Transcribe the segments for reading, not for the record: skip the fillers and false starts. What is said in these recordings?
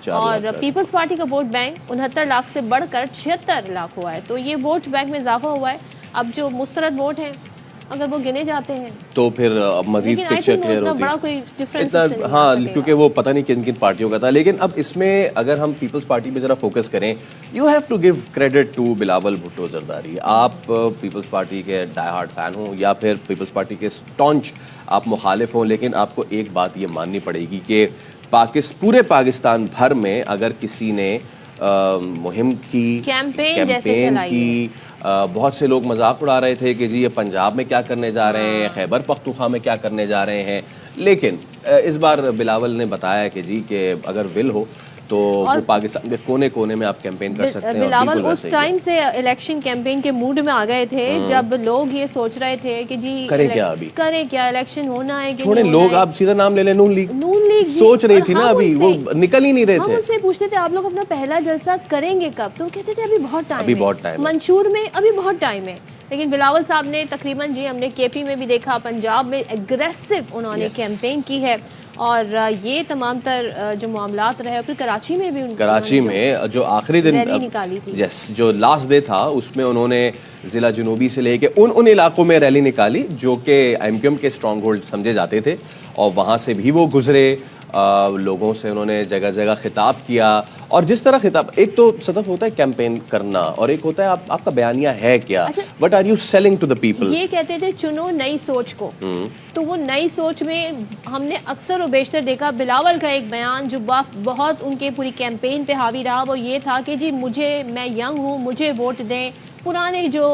और peoples party का vote bank 69 lakh से बढ़कर 76 लाख हुआ है। तो ये वोट बैंक में इजाफा हुआ है। अब जो मुस्तरद वोट हैं अगर वो गिने जाते हैं तो फिर मजीद पिक्चर क्लियर होती है। बड़ा कोई डिफरेंस इतना हाँ, क्योंकि वो पता नहीं किन किन पार्टियों का था। लेकिन अब इसमें अगर हम पीपल्स पार्टी पे जरा फोकस करें, you have to give credit to Bilawal Bhutto Zardari. आप पीपल्स पार्टी के डाई हार्ड फैन हो या फिर पीपल्स पार्टी के स्टॉन्च आप मुखालिफ हों, लेकिन आपको एक बात ये माननी पड़ेगी कि पूरे पाकिस्तान भर में अगर किसी ने मुहिम की, कैंपेन की, बहुत से लोग मजाक उड़ा रहे थे कि जी ये पंजाब में क्या करने जा रहे हैं, खैबर पख्तूनख्वा में क्या करने जा रहे हैं। लेकिन इस बार बिलावल ने बताया कि जी कि अगर विल हो तो वो पाकिस्तान के कोने कोने में आप कैंपेन कर सकते हैं। बिलावल उस टाइम से इलेक्शन कैंपेन के मूड में आ गए थे जब लोग ये सोच रहे थे कि जी करें क्या, अभी करें क्या, इलेक्शन होना है कि छोड़े लोग, आप सीधा नाम ले लें, नून लीग सोच रही थी ना, अभी वो निकल ही नहीं रहे थे। हम उनसे पूछते थे आप लोग अपना पहला जलसा करेंगे कब, तो कहते थे अभी बहुत टाइम, मंशूर में अभी बहुत टाइम है। लेकिन बिलावल साहब ने तकरीबन जी हमने केपी में भी देखा, पंजाब में एग्रेसिव उन्होंने कैंपेन की है और ये तमाम तर जो मामलात रहे, फिर कराची में भी कराची में जो आखिरी दिन रैली निकाली थी, जो लास्ट डे था, उसमें उन्होंने ज़िला जनूबी से लेके उन इलाकों में रैली निकाली जो कि एमक्यूएम के स्ट्रॉन्ग होल्ड समझे जाते थे, और वहाँ से भी वो गुजरे। लोगों से उन्होंने जगह जगह खिताब किया। और जिस तरह खिताब, एक तो सदफ होता है कैंपेन करना और एक होता है आपका बयानिया है क्या, what are you selling to the people. ये कहते थे चुनो नई सोच को, तो वो नई सोच में हमने अक्सर और बेशतर देखा बिलावल का एक बयान जो बहुत उनके पूरी कैंपेन पे हावी रहा, वो ये था कि जी मैं यंग हूँ, मुझे वोट दें। पुराने जो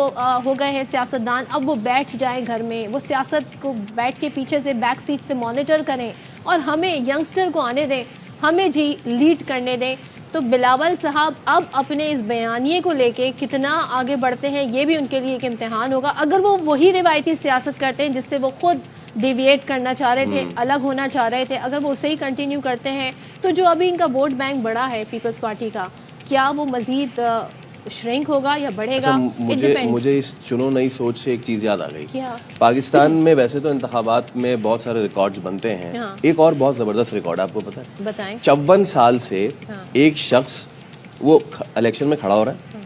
हो गए हैं सियासतदान, अब वो बैठ जाएं घर में, वो सियासत को बैठ के पीछे से बैक सीट से मॉनिटर करें और हमें यंगस्टर को आने दें, हमें जी लीड करने दें। तो बिलावल साहब अब अपने इस बयानिए को लेके कितना आगे बढ़ते हैं, ये भी उनके लिए एक इम्तिहान होगा। अगर वो वही रिवायती सियासत करते हैं जिससे वो खुद डिविएट करना चाह रहे थे, अलग होना चाह रहे थे, अगर वो उसे ही कंटिन्यू करते हैं, तो जो अभी इनका वोट बैंक बढ़ा है पीपल्स पार्टी का, क्या वो मजीद श्रिंक होगा या बढ़ेगा? मुझे इस चुनो नई सोच से एक चीज़ याद आ गई। पाकिस्तान में वैसे तो इंतखाबात में बहुत सारे रिकॉर्ड्स बनते हैं। हाँ। एक और बहुत ज़बरदस्त रिकॉर्ड आपको पता है? बताएं। 54 साल से एक शख्स वो इलेक्शन में खड़ा हो रहा है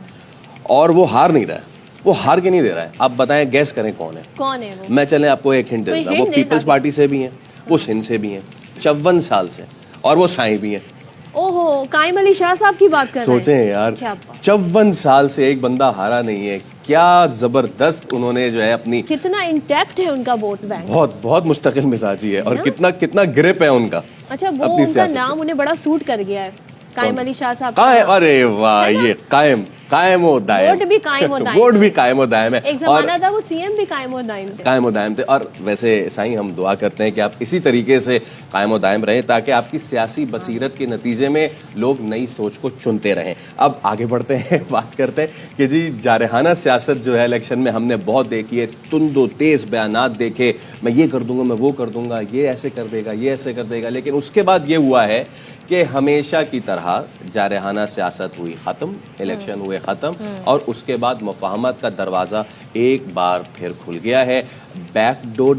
और वो हार नहीं रहा है, वो हार के नहीं दे रहा है। आप बताएं, गैस करें कौन है वो? मैं चले आपको एक हिंट देता हूँ, वो पीपल्स पार्टी से भी हैं, वो सिंध से भी हैं, 54 साल से, और वो साईं भी हैं। ओहो, कायम अली शाह साहब की बात कर रहे हैं। सोचें यार, 54 साल से एक बंदा हारा नहीं है। क्या जबरदस्त उन्होंने जो है अपनी, कितना इंटैक्ट है उनका वोट बैंक, बहुत मुस्तकिल मिजाजी है और कितना ग्रिप है उनका। अच्छा, वो उनका नाम उन्हें बड़ा सूट कर गया है, कायम अली शाह साहब। अरे वाह, ये कायम व दायम, वोट भी कायम व दायम, वोट भी कायम व दायम है। एक ज़माना था वो सीएम भी कायम व दायम थे। और वैसे साईं, हम दुआ करते हैं कि आप इसी तरीके से कायम व दायम रहें ताकि आपकी सियासी बसीरत के नतीजे में लोग नई सोच को चुनते रहें। अब आगे बढ़ते हैं, बात करते हैं कि जी जारहाना सियासत जो है इलेक्शन में हमने बहुत देखी है, तुंदो तेज़ बयानात देखे, मैं ये कर दूंगा, मैं वो कर दूंगा, ये ऐसे कर देगा, ये ऐसे कर देगा। लेकिन उसके बाद ये हुआ है कि हमेशा की तरह जारहाना सियासत हुई ख़त्म, इलेक्शन हुए ख़त्म, और उसके बाद मुफाहमत का दरवाज़ा एक बार फिर खुल गया है। बैकडोर